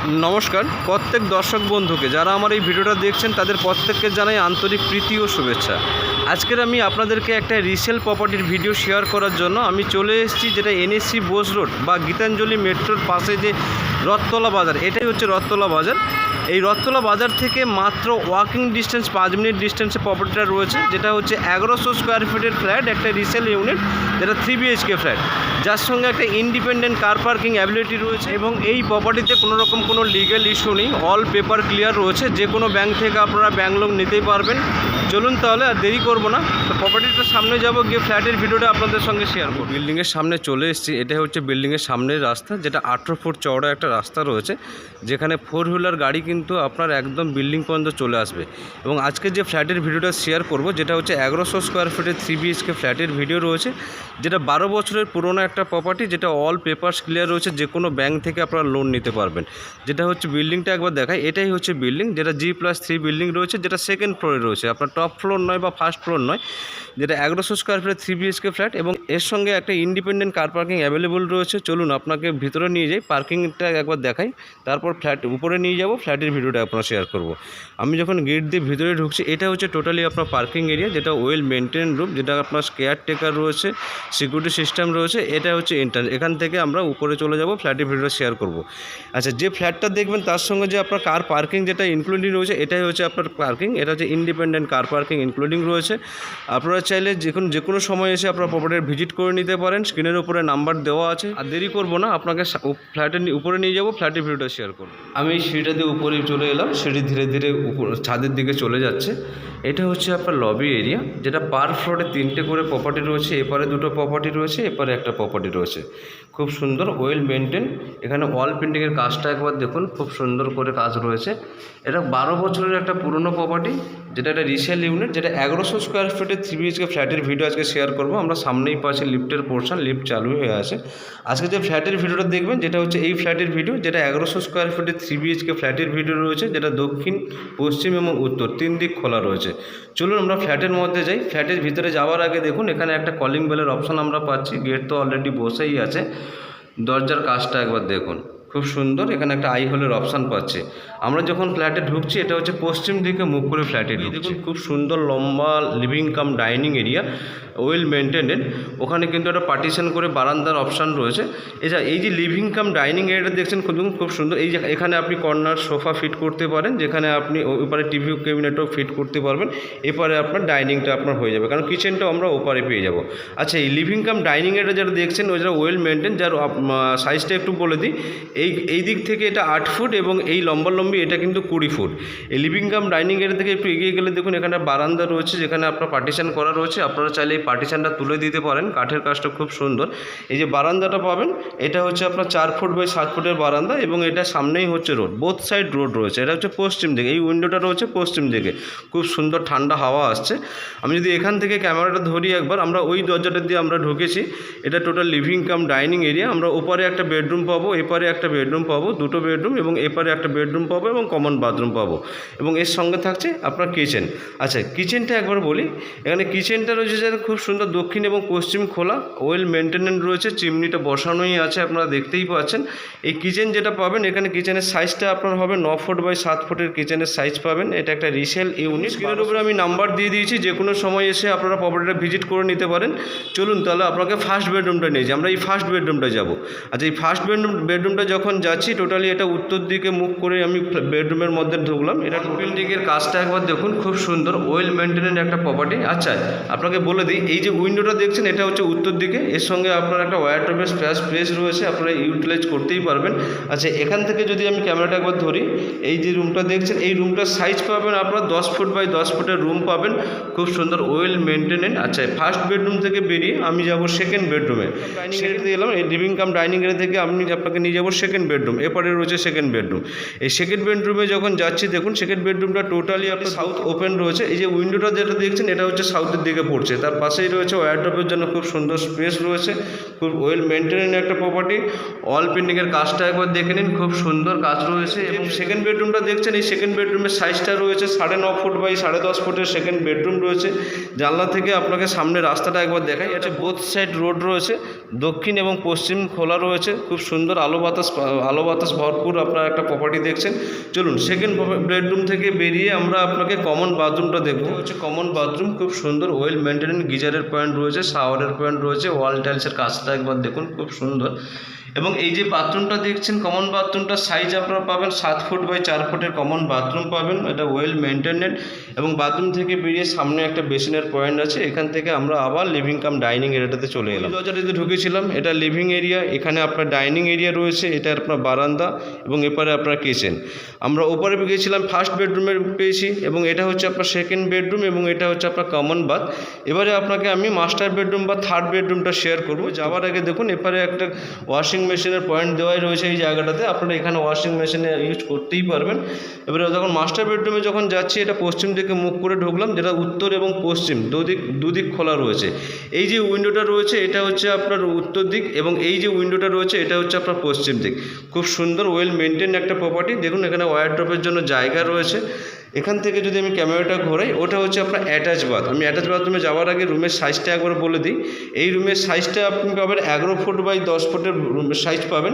নমস্কার প্রত্যেক দর্শক বন্ধুকে যারা আমার এই ভিডিওটা দেখছেন তাদের প্রত্যেককে জানাই আন্তরিক প্রীতি ও শুভেচ্ছা। আজকের আমি আপনাদেরকে একটা রিসেল প্রপার্টির ভিডিও শেয়ার করার জন্য আমি চলে এসেছি, যেটা এনএসসি বোস রোড বা গীতাঞ্জলি মেট্রোর পাশে যে রথতলা বাজার, এটাই হচ্ছে রথতলা বাজার। এই রথতলা বাজার থেকে মাত্র ওয়াকিং ডিস্টেন্স 5 মিনিট ডিস্টেন্সে প্রপার্টিটা রয়েছে, যেটা হচ্ছে 1100 স্কোয়ার ফিটের ফ্ল্যাট, একটা রিসেল ইউনিট, যেটা 3 BHK ফ্ল্যাট, যার সঙ্গে একটা ইন্ডিপেন্ডেন্ট কার পার্কিং অ্যাবিলিটি রয়েছে। এবং এই প্রপার্টিতে কোনো রকম কোনো লিগ্যাল ইস্যু নেই, অল পেপার ক্লিয়ার রয়েছে, যে কোনো ব্যাংক থেকে আপনারা ব্যাংক লোন নিতেই পারবেন। চলুন তাহলে আর দেরি করবো না, তো প্রপার্টিটার সামনে যাব, গিয়ে ফ্ল্যাটের ভিডিওটা আপনাদের সঙ্গে শেয়ার করব। বিল্ডিংয়ের সামনে চলে এসেছি, এটা হচ্ছে বিল্ডিংয়ের সামনের রাস্তা, যেটা 18 ফুট চওড়া একটা রাস্তা রয়েছে, যেখানে 4 হুইলার গাড়ি কিন্তু আপনার একদম বিল্ডিং পর্যন্ত চলে আসবে। এবং আজকে যে ফ্ল্যাটের ভিডিওটা শেয়ার করব, যেটা হচ্ছে 1100 স্কোয়ার ফিটের 3 BHK ফ্ল্যাটের ভিডিও রয়েছে, যেটা 12 বছরের পুরনো একটা প্রপার্টি, যেটা অল পেপারস ক্লিয়ার রয়েছে, যে কোনো ব্যাংক থেকে আপনারা লোন নিতে পারবেন। যেটা হচ্ছে বিল্ডিংটা একবার দেখায়, এটাই হচ্ছে বিল্ডিং, যেটা G+3 বিল্ডিং রয়েছে, যেটা সেকেন্ড ফ্লোরে রয়েছে, আপনার টপ ফ্লোর নয় বা ফার্স্ট ফ্লোর নয়, যেটা 1100 স্কোয়ার ফিটের 3 BHK ফ্ল্যাট। এবং এর সঙ্গে একটা ইন্ডিপেন্ডেন্ট কার পার্কিং অ্যাভেলেবল রয়েছে। চলুন আপনাকে ভিতরে নিয়ে যাই, পার্কিংটা একবার দেখাই, তারপর ফ্ল্যাট উপরে নিয়ে যাব, ফ্ল্যাটের ভিডিওটা আপনারা শেয়ার করব। আমি যখন গেট দিয়ে ভিতরে ঢুকছি, এটা হচ্ছে টোটালি আপনার পার্কিং এরিয়া, যেটা ওয়েল মেনটেন রুম, যেটা আপনার কেয়ারটেকার রয়েছে, সিকিউরিটি সিস্টেম রয়েছে। এটা হচ্ছে এন্ট্রান্স, এখান থেকে আমরা উপরে চলে যাব, ফ্ল্যাটের ভিডিও শেয়ার করব। আচ্ছা, যে ফ্ল্যাটটা দেখবেন তার সঙ্গে যে আপনার কার পার্কিং যেটা ইনক্লুডিং রয়েছে, এটাই হচ্ছে আপনার পার্কিং, এটা হচ্ছে ইন্ডিপেন্ডেন্ট কার পার্কিং ইনক্লুডিং রয়েছে। আপনারা চাইলে যে কোনো সময় এসে আপনার প্রপার্টির ভিজিট করে নিতে পারেন, স্ক্রিনের উপরে নাম্বার দেওয়া আছে। আর দেরি করব না, আপনাকে ফ্ল্যাটের উপরে নিয়ে যাব, ফ্ল্যাটের ভিডিওটা শেয়ার করব। আমি সিঁড়িটা দিয়ে উপরে চলে এলাম, সিঁড়ি ধীরে ধীরে ছাদের দিকে চলে যাচ্ছে। এটা হচ্ছে আপনার লবি এরিয়া, যেটা পার ফ্লোরে 3টে করে প্রপার্টি রয়েছে, এপারে 2টো প্রপার্টি রয়েছে, এপারে একটা প্রপার্টি রয়েছে। খুব সুন্দর ওয়েল মেনটেন। এখানে ওয়াল পেন্টিংয়ের কাজটা একবার দেখুন, খুব সুন্দর করে কাজ রয়েছে। এটা 12 বছরের একটা পুরনো প্রপার্টি, যেটা একটা রিসেল ইউনিট, যেটা 1100 স্কোয়ার ফিটের 3 BHK ফ্ল্যাটের ভিডিও আজকে শেয়ার করব। আমরা সামনেই পাচ্ছি লিফটের পোর্শন, লিফট চালু হয়ে আছে। আজকে যে ফ্ল্যাটের ভিডিওটা দেখবেন, যেটা হচ্ছে এই ফ্ল্যাটের ভিডিও, যেটা 1100 স্কোয়ার ফিটের 3 BHK ফ্ল্যাটের ভিডিও রয়েছে, যেটা দক্ষিণ, পশ্চিম এবং উত্তর 3 দিক খোলা রয়েছে। চলুন আমরা ফ্ল্যাটের মধ্যে যাই। ফ্ল্যাটের ভিতরে যাওয়ার আগে দেখুন, এখানে একটা কলিং বেলের অপশান আমরা পাচ্ছি। গেট তো অলরেডি বসেই আছে। দরজার কাজটা একবার দেখুন, খুব সুন্দর। এখানে একটা আই হোলের অপশান পাচ্ছে। আমরা যখন ফ্ল্যাটে ঢুকছি, এটা হচ্ছে পশ্চিম দিকে মুখ করে ফ্ল্যাটে দেখুন, খুব সুন্দর লম্বা living cum dining area, well maintained. ওখানে কিন্তু একটা পার্টিশন করে বারান্দার অপশান রয়েছে। এই যে লিভিং কাম ডাইনিং এরিয়াটা দেখছেন, খুব সুন্দর। এই যে এখানে আপনি কর্নার সোফা ফিট করতে পারেন, যেখানে আপনি ওপারে টিভি ক্যাবিনেটও ফিট করতে পারবেন। এপারে আপনার ডাইনিংটা আপনার হয়ে যাবে, কারণ কিচেনটাও আমরা ওপারে পেয়ে যাব। আচ্ছা, এই লিভিং কাম ডাইনিং এরিয়া যেটা দেখছেন, ওই যারা ওয়েল মেনটেন, যার সাইজটা একটু বলে দিই। এই দিক থেকে এটা 8 ফুট এবং এই লম্বি এটা কিন্তু 20 ফুট। এই লিভিং কাম ডাইনিং এরিয়া থেকে একটু এগিয়ে গেলে দেখুন, এখানে বারান্দা রয়েছে, যেখানে আপনার পার্টিশন করা রয়েছে। আপনারা চাইলে এই পার্টিশনটা তুলে দিতে পারেন, কাঠের কাজটা খুব সুন্দর। এই যে বারান্দাটা পাবেন, এটা হচ্ছে আপনার 4 ফুট বাই 7 ফুটের বারান্দা, এবং এটা সামনেই হচ্ছে রোড, বোথ সাইড রোড রয়েছে। এটা হচ্ছে পশ্চিম দিকে, এই উইন্ডোটা রয়েছে পশ্চিম দিকে, খুব সুন্দর ঠান্ডা হাওয়া আসছে। আমি যদি এখান থেকে ক্যামেরাটা ধরি একবার, আমরা ওই দরজাটা দিয়ে আমরা ঢুকেছি। এটা total living cum dining area. আমরা ওপারে একটা বেডরুম পাবো, এপারে একটা বেডরুম পাবো, 2টো বেডরুম, এবং এপারে একটা বেডরুম পাবো এবং কমন বাথরুম পাবো, এবং এর সঙ্গে থাকছে আপনার কিচেন। আচ্ছা, কিচেনটা একবার বলি। এখানে কিচেনটা রয়েছে যেটা খুব সুন্দর, দক্ষিণ এবং পশ্চিম খোলা, ওয়েল মেনটেনেন্স রয়েছে, চিমনিটা বসানোই আছে, আপনারা দেখতেই পাচ্ছেন। এই কিচেন যেটা পাবেন, এখানে কিচেনের সাইজটা আপনার হবে 9 ফুট বাই 7 ফুটের কিচেনের সাইজ পাবেন। এটা একটা রিসেল ইউনিট। স্ক্রিনের উপরে আমি নাম্বার দিয়ে দিয়েছি, যে কোনো সময় এসে আপনারা প্রপার্টিটা ভিজিট করে নিতে পারেন। চলুন তাহলে আপনাকে ফার্স্ট বেডরুমটা নিয়ে যাই। আমরা এই ফার্স্ট বেডরুমটা যাব। আচ্ছা, এই ফার্স্ট বেডরুমটা যখন যাচ্ছি, টোটালি এটা উত্তর দিকে মুখ করে আমি বেডরুমের মধ্যে ঢুকলাম। এটা বিল্ডিংয়ের কাজটা একবার দেখুন, খুব সুন্দর ওয়েল মেনটেনেন্স একটা প্রপার্টি। আচ্ছা, আপনাকে বলে দিই, এই যে উইন্ডোটা দেখছেন, এটা হচ্ছে উত্তর দিকে। এর সঙ্গে আপনার একটা ওয়ারড্রোবের স্পেস রয়েছে, আপনারা ইউটিলাইজ করতেই পারবেন। আচ্ছা, এখান থেকে যদি আমি ক্যামেরাটা একবার ধরি, এই যে রুমটা দেখছেন, এই রুমটার সাইজ পাবেন আপনারা 10 ফুট বাই 10 ফুটের রুম পাবেন, খুব সুন্দর ওয়েল মেনটেনেন্স। আচ্ছা, ফার্স্ট বেডরুম থেকে বেরিয়ে আমি যাব সেকেন্ড বেডরুমে। ডাইনিং এরিয়াতে এলাম, এই লিভিং কাম ডাইনিং এরিয়া থেকে আমি আপনাকে নিয়ে যাব সেকেন্ড বেডরুম। এরপরে রয়েছে সেকেন্ড বেডরুম। এই সেকেন্ড বেডরুমে যখন যাচ্ছি, দেখুন সেকেন্ড বেডরুমটা টোটালি আপনার সাউথ ওপেন রয়েছে। এই যে উইন্ডোটা যেটা দেখছেন, এটা হচ্ছে সাউথের দিকে পড়ছে, তার পাশে পাশেই রয়েছে ওয়ারড্রপের জন্য খুব সুন্দর স্পেস রয়েছে, খুব ওয়েল মেনটেন একটা প্রপার্টি। ওয়াল পেন্টিংয়ের কাজটা একবার দেখে নিন, খুব সুন্দর কাজ রয়েছে। এবং সেকেন্ড বেডরুমটা দেখছেন, এই সেকেন্ড বেডরুমের সাইজটা রয়েছে 9.5 ফুট বাই 10.5 ফুটের সেকেন্ড বেডরুম রয়েছে। জানলা থেকে আপনাকে সামনে রাস্তাটা একবার দেখাই। এটা বোথ সাইড রোড রয়েছে, দক্ষিণ এবং পশ্চিম খোলা রয়েছে, খুব সুন্দর আলো বাতাস ভরপুর আপনারা একটা প্রপার্টি দেখছেন। চলুন সেকেন্ড বেডরুম থেকে বেরিয়ে আমরা আপনাকে কমন বাথরুমটা দেখবো। হচ্ছে কমন বাথরুম, খুব সুন্দর ওয়েল মেনটেন, গিজারের পয়েন্ট রয়েছে, শাওয়ারের পয়েন্ট রয়েছে, ওয়াল টাইলসের কাজটা একবার দেখুন, খুব সুন্দর। এবং এই যে বাথরুমটা দেখছেন, কমন বাথরুমটার সাইজ আপনারা পাবেন 7 ফুট বাই 4 ফুটের কমন বাথরুম পাবেন। এটা ওয়েল মেনটেনেড। এবং বাথরুম থেকে বেরিয়ে সামনে একটা বেসিনের পয়েন্ট আছে, এখান থেকে আমরা আবার লিভিং কাম ডাইনিং এরিয়াটাতে চলে এলাম। দরজাটাতে ঢুকেছিলাম, এটা লিভিং এরিয়া, এখানে আপনার ডাইনিং এরিয়া রয়েছে, এটা আপনার বারান্দা এবং এপারে আপনার কিচেন। আমরা ওপরে গিয়েছিলাম ফার্স্ট বেডরুমে পেয়েছি, এবং এটা হচ্ছে আপনার সেকেন্ড বেডরুম, এবং এটা হচ্ছে আপনার কমন বাথ। এবারে আপনাকে আমি মাস্টার বেডরুম বা থার্ড বেডরুমটা শেয়ার করবো। যাওয়ার আগে দেখুন এপারে একটা ওয়াশিং মেশিনের পয়েন্ট দেওয়াই রয়েছে এই জায়গাটাতে, আপনারা এখানে ওয়াশিং মেশিনে ইউজ করতেই পারবেন। এবারে যখন মাস্টার বেডরুমে যখন যাচ্ছি, এটা পশ্চিম দিকে মুখ করে ঢুকলাম, যেটা উত্তর এবং পশ্চিম দুদিক খোলা রয়েছে। এই যে উইন্ডোটা রয়েছে এটা হচ্ছে আপনার উত্তর দিক, এবং এই যে উইন্ডোটা রয়েছে এটা হচ্ছে আপনার পশ্চিম দিক। খুব সুন্দর ওয়েল মেনটেন একটা প্রপার্টি। দেখুন এখানে ওয়ারড্রপের জন্য জায়গা রয়েছে। এখান থেকে যদি আমি ক্যামেরাটা ঘোরাই, ওটা হচ্ছে আপনার অ্যাটাচ বাথ। আমি অ্যাটাচ বাথরুমে যাওয়ার আগে রুমের সাইজটা একবার বলে দিই। এই রুমের সাইজটা আপনি পাবেন 11 ফুট বাই 10 ফুটের রুমের সাইজ পাবেন,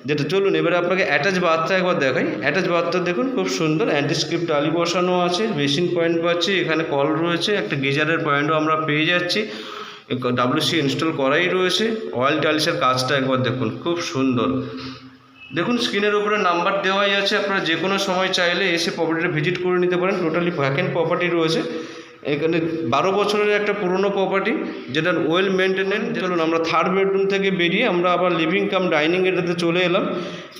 যেটা চলুন এবারে আপনাকে অ্যাটাচ বাথটা একবার দেখাই। অ্যাটাচ বাথটা দেখুন, খুব সুন্দর অ্যান্টিস্ক্রিপ্ট টালি বসানো আছে, বেসিন পয়েন্ট পাচ্ছি, এখানে কল রয়েছে, একটা গিজারের পয়েন্টও আমরা পেয়ে যাচ্ছি, WC ইনস্টল করাই রয়েছে। অয়েল টাইলসের কাজটা একবার দেখুন, খুব সুন্দর। দেখুন স্ক্রিনের উপরে নাম্বার দেওয়াই আছে, আপনারা যে কোনো সময় চাইলে এসে প্রপার্টিটা ভিজিট করে নিতে পারেন। টোটালি ভ্যাকেন্ট প্রপার্টি রয়েছে এখানে, 12 বছরের একটা পুরনো প্রপার্টি, যেটা ওয়েল মেনটেনেন্স। চলুন আমরা থার্ড বেডরুম থেকে বেরিয়ে আমরা আবার লিভিং কাম ডাইনিং এরিয়াতে চলে এলাম।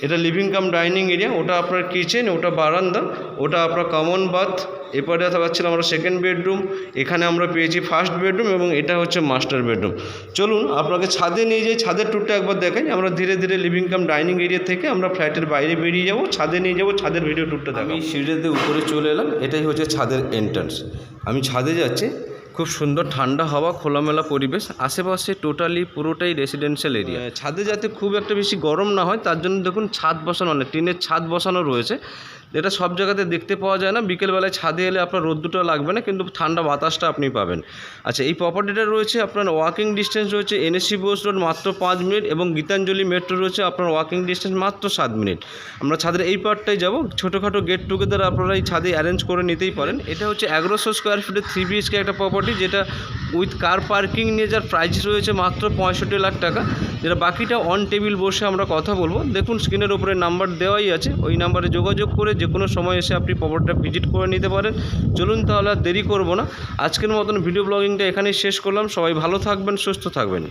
এটা লিভিং কাম ডাইনিং এরিয়া, ওটা আপনার কিচেন, ওটা বারান্দা, ওটা আপনার কমন বাথ। এরপরে দেখা পাচ্ছিলাম আমরা সেকেন্ড বেডরুম, এখানে আমরা পেয়েছি ফার্স্ট বেডরুম, এবং এটা হচ্ছে মাস্টার বেডরুম। চলুন আপনাকে ছাদে নিয়ে যাই, ছাদের ট্যুরটা একবার দেখাই। আমরা ধীরে ধীরে লিভিং কাম ডাইনিং এরিয়া থেকে আমরা ফ্ল্যাটের বাইরে বেরিয়ে যাব, ছাদে নিয়ে যাব, ছাদের ভিডিও ট্যুরটা দেখাবো। আমি সিঁড়িতে উপরে চলে এলাম, এটাই হচ্ছে ছাদের এন্ট্রান্স। আমি ছাদে যাচ্ছি, খুব সুন্দর ঠান্ডা হাওয়া, খোলামেলা পরিবেশ, আশেপাশে টোটালি পুরোটাই রেসিডেন্সিয়াল এরিয়া। ছাদে যাতে খুব একটা বেশি গরম না হয় তার জন্য দেখুন ছাদ বসানো, মানে টিনের ছাদ বসানো রয়েছে, যেটা সব জায়গাতে দেখতে পাওয়া যায় না। বিকেলবেলায় ছাদে এলে আপনার রোদ্দুরটা লাগবে না, কিন্তু ঠান্ডা বাতাসটা আপনি পাবেন। আচ্ছা, এই প্রপার্টিটা রয়েছে আপনার ওয়াকিং ডিস্টেন্স রয়েছে NSC বোস রোড মাত্র 5 মিনিট, এবং গীতাঞ্জলি মেট্রো রয়েছে আপনার ওয়াকিং ডিস্টেন্স মাত্র 7 মিনিট। আমরা ছাদের এই পার্টটাই যাব। ছোটোখাটো গেট টুগেদার আপনারা এই ছাদে অ্যারেঞ্জ করে নিতেই পারেন। এটা হচ্ছে 1100 স্কোয়ার ফিটের 3 BHK একটা প্রপার্টি, যেটা উইথ কার পার্কিং নিয়ে যার প্রাইস রয়েছে মাত্র 65 লাখ টাকা, যেটা বাকিটা অন টেবিল বসে আমরা কথা বলবো। দেখুন স্ক্রিনের উপরে নাম্বার দেওয়াই আছে, ওই নাম্বারে যোগাযোগ করে যে কোনো সময় এসে আপনি প্রপার্টিটা ভিজিট করে নিতে পারেন। চলুন তাহলে আর দেরি করব না, আজকের মতন ভিডিও ব্লগিংটা এখানেই শেষ করলাম। সবাই ভালো থাকবেন, সুস্থ থাকবেন।